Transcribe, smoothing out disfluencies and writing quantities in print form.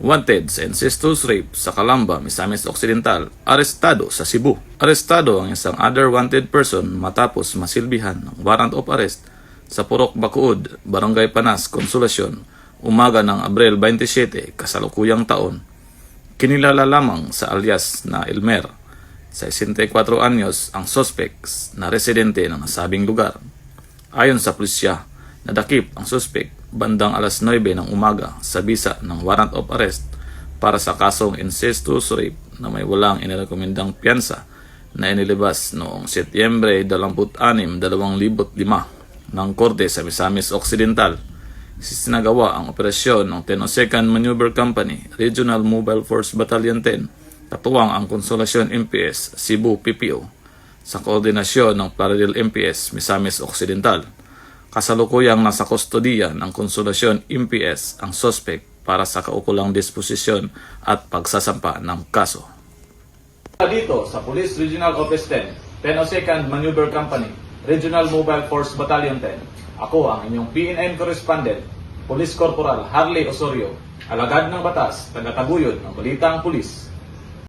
Wanted sa incestuous rape sa Calamba, Misamis Occidental, arestado sa Cebu. Arestado ang isang other wanted person matapos masilbihan ng warrant of arrest sa Purok Bacood, Barangay Panas, Consolacion, umaga ng Abril 27, kasalukuyang taon. Kinilala lamang sa alias na Elmer, sa 64 anyos ang suspects na residente ng nasabing lugar. Ayon sa pulisya, nadakip ang suspect bandang alas 9 ng umaga sa bisa ng warrant of arrest para sa kasong incestuous rape na may walang inirekomendang piyansa na inilabas noong Setyembre 26, 2005 ng Korte sa Misamis Occidental. Sinagawa ang operasyon ng 1002nd Maneuver Company, Regional Mobile Force Battalion 10, katuwang ang Consolacion MPS, Cebu PPO, sa koordinasyon ng Parallel MPS, Misamis Occidental. Kasalukuyang nasa kustodiya ng Consolacion MPS ang suspect para sa kaukulang disposisyon at pagsasampa ng kaso. Dito sa Police Regional Office 10, 1002nd Maneuver Company, Regional Mobile Force Battalion 10. Ako ang inyong PNN correspondent, Police Corporal Harley Osorio, alagad ng batas, tagataguyod ng Balitang Pulis.